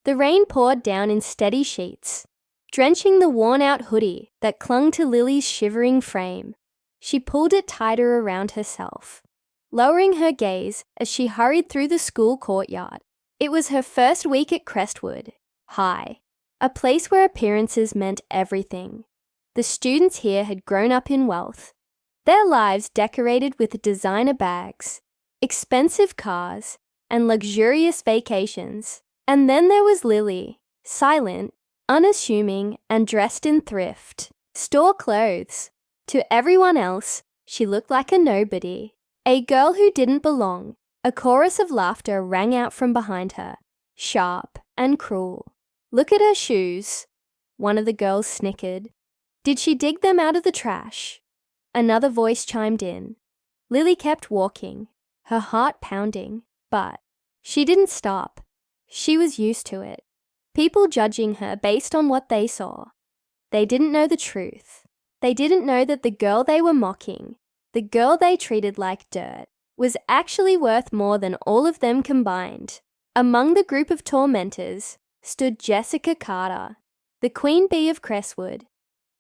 The rain poured down in steady sheets, drenching the worn-out hoodie that clung to Lily's shivering frame. She pulled it tighter around herself, lowering her gaze as she hurried through the school courtyard. It was her first week at Crestwood High, a place where appearances meant everything. The students here had grown up in wealth, their lives decorated with designer bags, expensive cars, and luxurious vacations. And then there was Lily, silent, unassuming, and dressed in thrift store clothes. To everyone else, she looked like a nobody, a girl who didn't belong. A chorus of laughter rang out from behind her, sharp and cruel. "Look at her shoes," one of the girls snickered. "Did she dig them out of the trash?" Another voice chimed in. Lily kept walking, her heart pounding, but she didn't stop. She was used to it. People judging her based on what they saw. They didn't know the truth. They didn't know that the girl they were mocking, the girl they treated like dirt, was actually worth more than all of them combined. Among the group of tormentors stood Jessica Carter, the queen bee of Crestwood,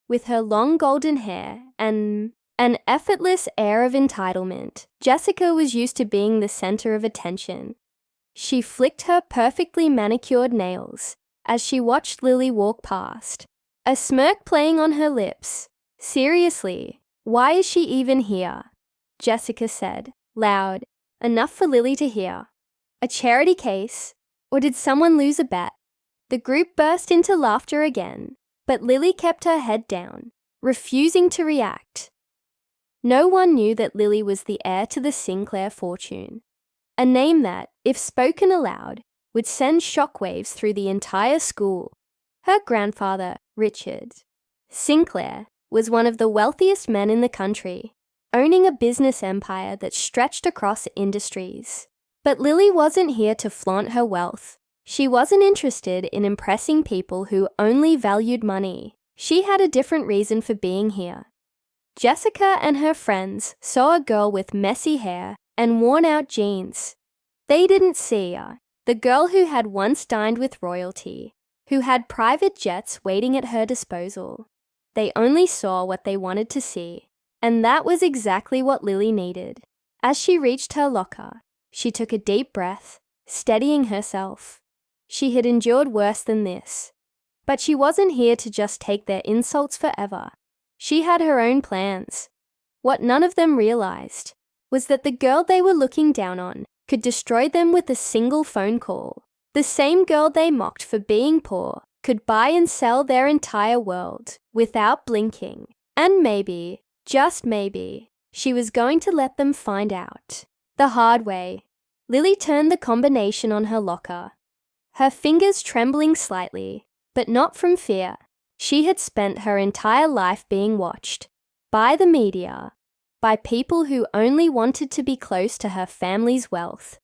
with her long golden hair and an effortless air of entitlement. Jessica was used to being the center of attention. She flicked her perfectly manicured nails as she watched Lily walk past, a smirk playing on her lips. "Seriously, why is she even here?" Jessica said, loud, enough for Lily to hear. "A charity case? Or did someone lose a bet?" The group burst into laughter again, but Lily kept her head down, refusing to react. No one knew that Lily was the heir to the Sinclair fortune, a name that, if spoken aloud, would send shockwaves through the entire school. Her grandfather, Richard Sinclair, was one of the wealthiest men in the country, owning a business empire that stretched across industries. But Lily wasn't here to flaunt her wealth. She wasn't interested in impressing people who only valued money. She had a different reason for being here. Jessica and her friends saw a girl with messy hair and worn-out jeans. They didn't see her, the girl who had once dined with royalty, who had private jets waiting at her disposal. They only saw what they wanted to see, and that was exactly what Lily needed. As she reached her locker, she took a deep breath, steadying herself. She had endured worse than this, but she wasn't here to just take their insults forever. She had her own plans. What none of them realized was that the girl they were looking down on could destroy them with a single phone call. The same girl they mocked for being poor could buy and sell their entire world without blinking. And maybe, just maybe, she was going to let them find out. The hard way. Lily turned the combination on her locker, her fingers trembling slightly, but not from fear. She had spent her entire life being watched by the media, by people who only wanted to be close to her family's wealth,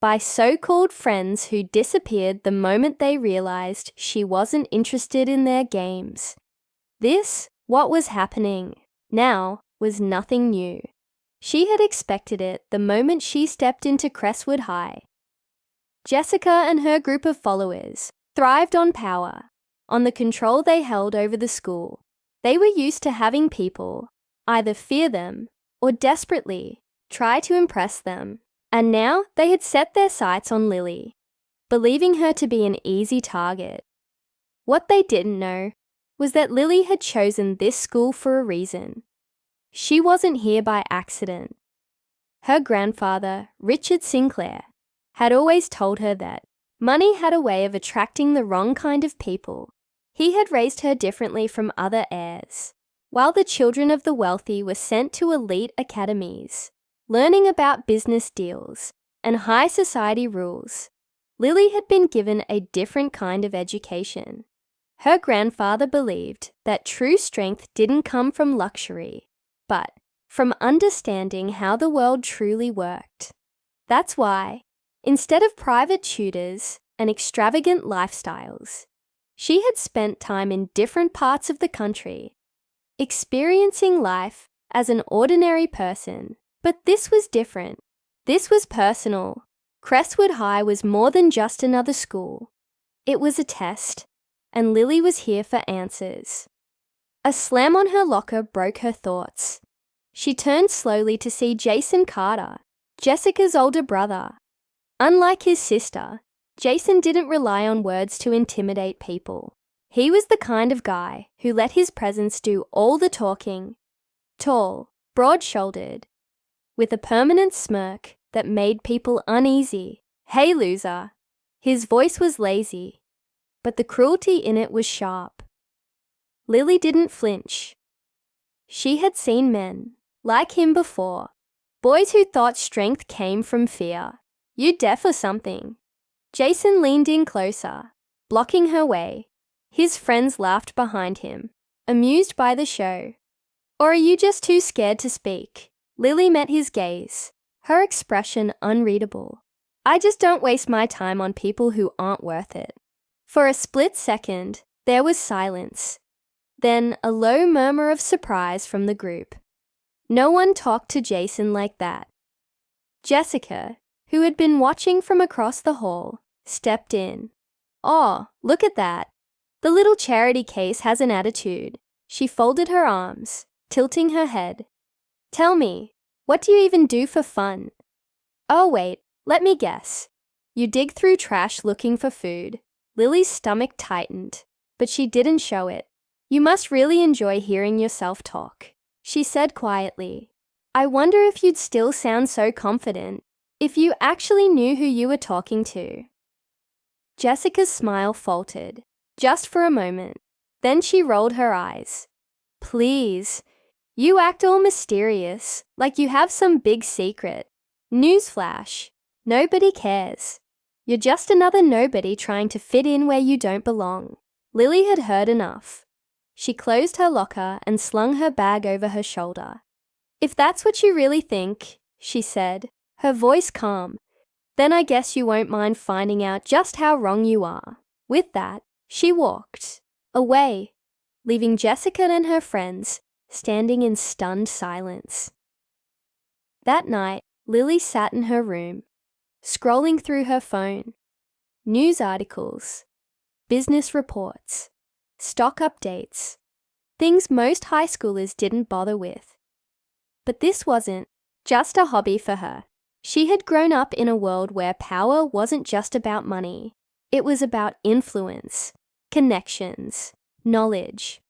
by so-called friends who disappeared the moment they realized she wasn't interested in their games. This, what was happening now, was nothing new. She had expected it the moment she stepped into Crestwood High. Jessica and her group of followers thrived on power, on the control they held over the school. They were used to having people either fear them or desperately try to impress them. And now they had set their sights on Lily, believing her to be an easy target. What they didn't know was that Lily had chosen this school for a reason. She wasn't here by accident. Her grandfather, Richard Sinclair, had always told her that money had a way of attracting the wrong kind of people. He had raised her differently from other heirs. While the children of the wealthy were sent to elite academies, learning about business deals and high society rules, Lily had been given a different kind of education. Her grandfather believed that true strength didn't come from luxury, but from understanding how the world truly worked. That's why, instead of private tutors and extravagant lifestyles, she had spent time in different parts of the country, experiencing life as an ordinary person. But this was different. This was personal. Crestwood High was more than just another school. It was a test, and Lily was here for answers. A slam on her locker broke her thoughts. She turned slowly to see Jason Carter, Jessica's older brother. Unlike his sister, Jason didn't rely on words to intimidate people. He was the kind of guy who let his presence do all the talking. Tall, broad-shouldered, with a permanent smirk that made people uneasy. "Hey, loser." His voice was lazy, but the cruelty in it was sharp. Lily didn't flinch. She had seen men like him before, boys who thought strength came from fear. "You deaf or something?" Jason leaned in closer, blocking her way. His friends laughed behind him, amused by the show. "Or are you just too scared to speak?" Lily met his gaze, her expression unreadable. "I just don't waste my time on people who aren't worth it." For a split second, there was silence. Then a low murmur of surprise from the group. No one talked to Jason like that. Jessica, who had been watching from across the hall, stepped in. "Oh, look at that. The little charity case has an attitude." She folded her arms, tilting her head. "Tell me, what do you even do for fun?" "Oh wait, let me guess. You dig through trash looking for food." Lily's stomach tightened, but she didn't show it. "You must really enjoy hearing yourself talk," she said quietly. "I wonder if you'd still sound so confident if you actually knew who you were talking to." Jessica's smile faltered, just for a moment. Then she rolled her eyes. "Please, you act all mysterious, like you have some big secret. Newsflash, nobody cares. You're just another nobody trying to fit in where you don't belong." Lily had heard enough. She closed her locker and slung her bag over her shoulder. "If that's what you really think," she said, her voice calm, "then I guess you won't mind finding out just how wrong you are." With that, she walked away, leaving Jessica and her friends standing in stunned silence. That night, Lily sat in her room, scrolling through her phone. News articles, business reports, stock updates, things most high schoolers didn't bother with. But this wasn't just a hobby for her. She had grown up in a world where power wasn't just about money. It was about influence, connections, knowledge.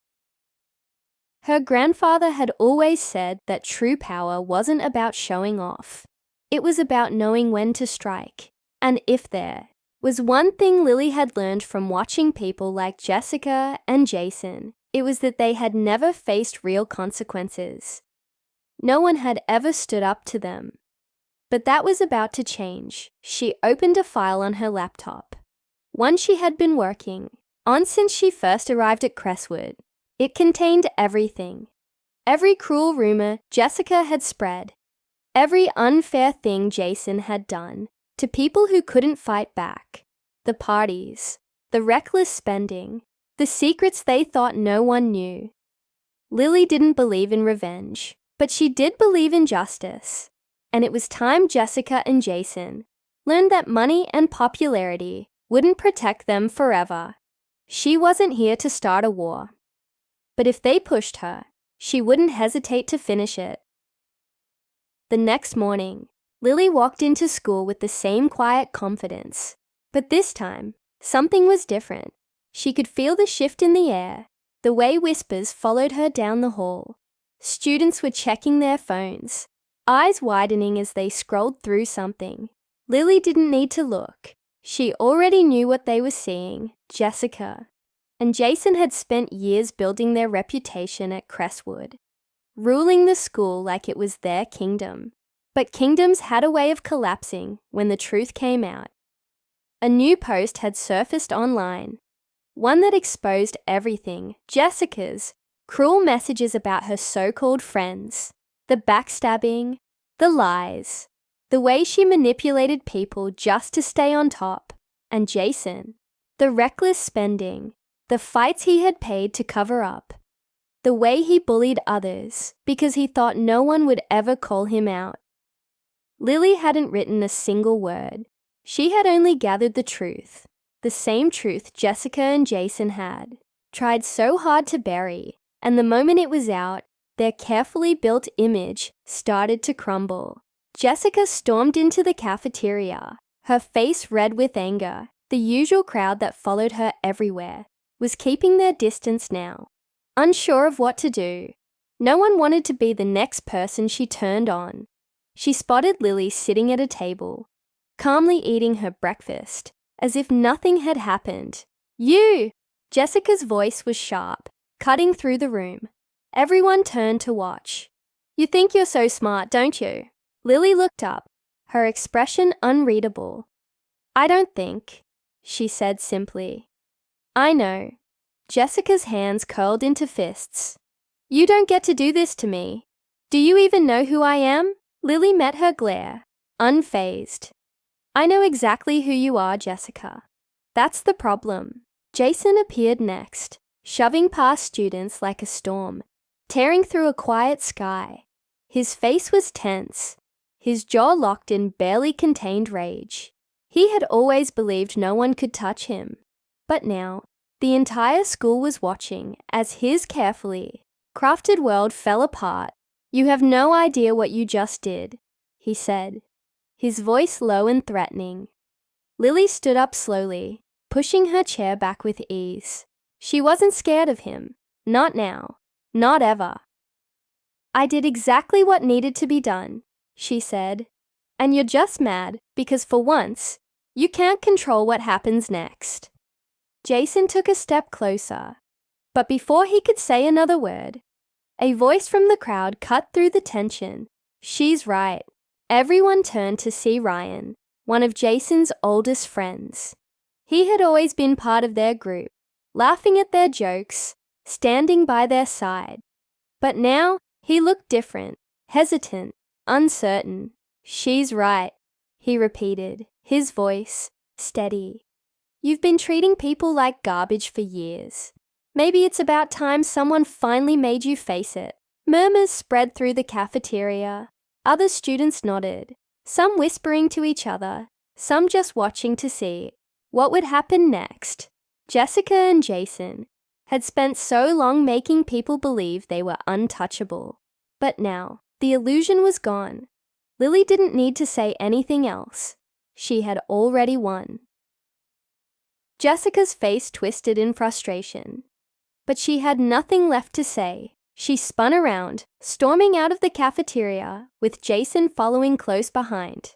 Her grandfather had always said that true power wasn't about showing off. It was about knowing when to strike. And if there was one thing Lily had learned from watching people like Jessica and Jason, it was that they had never faced real consequences. No one had ever stood up to them. But that was about to change. She opened a file on her laptop, one she had been working on since she first arrived at Crestwood. It contained everything. Every cruel rumor Jessica had spread, every unfair thing Jason had done to people who couldn't fight back, the parties, the reckless spending, the secrets they thought no one knew. Lily didn't believe in revenge, but she did believe in justice. And it was time Jessica and Jason learned that money and popularity wouldn't protect them forever. She wasn't here to start a war. But if they pushed her, she wouldn't hesitate to finish it. The next morning, Lily walked into school with the same quiet confidence. But this time, something was different. She could feel the shift in the air, the way whispers followed her down the hall. Students were checking their phones, eyes widening as they scrolled through something. Lily didn't need to look. She already knew what they were seeing. Jessica and Jason had spent years building their reputation at Crestwood, ruling the school like it was their kingdom. But kingdoms had a way of collapsing when the truth came out. A new post had surfaced online, one that exposed everything: Jessica's cruel messages about her so-called friends, the backstabbing, the lies, the way she manipulated people just to stay on top, and Jason, the reckless spending, the fights he had paid to cover up, the way he bullied others because he thought no one would ever call him out. Lily hadn't written a single word. She had only gathered the truth, the same truth Jessica and Jason had tried so hard to bury, and the moment it was out, their carefully built image started to crumble. Jessica stormed into the cafeteria, her face red with anger. The usual crowd that followed her everywhere was keeping their distance now, unsure of what to do. No one wanted to be the next person she turned on. She spotted Lily sitting at a table, calmly eating her breakfast, as if nothing had happened. "You!" Jessica's voice was sharp, cutting through the room. Everyone turned to watch. "You think you're so smart, don't you?" Lily looked up, her expression unreadable. "I don't think," she said simply. "I know." Jessica's hands curled into fists. "You don't get to do this to me. Do you even know who I am?" Lily met her glare, unfazed. "I know exactly who you are, Jessica. That's the problem." Jason appeared next, shoving past students like a storm, tearing through a quiet sky. His face was tense, his jaw locked in barely contained rage. He had always believed no one could touch him, but now the entire school was watching as his carefully crafted world fell apart. "You have no idea what you just did," he said, his voice low and threatening. Lily stood up slowly, pushing her chair back with ease. She wasn't scared of him. Not now. Not ever. "I did exactly what needed to be done," she said. "And you're just mad because for once, you can't control what happens next." Jason took a step closer, but before he could say another word, a voice from the crowd cut through the tension. "She's right." Everyone turned to see Ryan, one of Jason's oldest friends. He had always been part of their group, laughing at their jokes, standing by their side. But now he looked different, hesitant, uncertain. "She's right," he repeated, his voice steady. "You've been treating people like garbage for years. Maybe it's about time someone finally made you face it." Murmurs spread through the cafeteria. Other students nodded, some whispering to each other, some just watching to see what would happen next. Jessica and Jason had spent so long making people believe they were untouchable. But now, the illusion was gone. Lily didn't need to say anything else. She had already won. Jessica's face twisted in frustration, but she had nothing left to say. She spun around, storming out of the cafeteria, with Jason following close behind.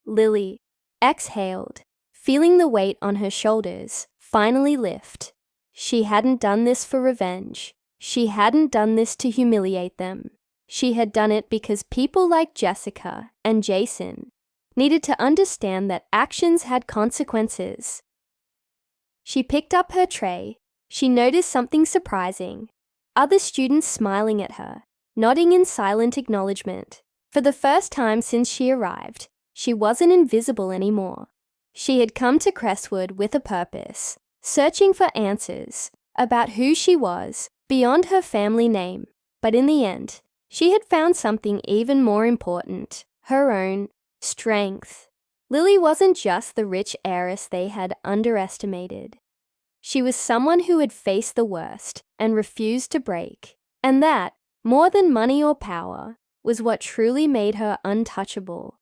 Lily exhaled, feeling the weight on her shoulders finally lift. She hadn't done this for revenge. She hadn't done this to humiliate them. She had done it because people like Jessica and Jason needed to understand that actions had consequences. She picked up her tray. She noticed something surprising. Other students smiling at her, nodding in silent acknowledgement. For the first time since she arrived, she wasn't invisible anymore. She had come to Crestwood with a purpose, searching for answers about who she was beyond her family name. But in the end, she had found something even more important, her own strength. Lily wasn't just the rich heiress they had underestimated. She was someone who had faced the worst and refused to break. And that, more than money or power, was what truly made her untouchable.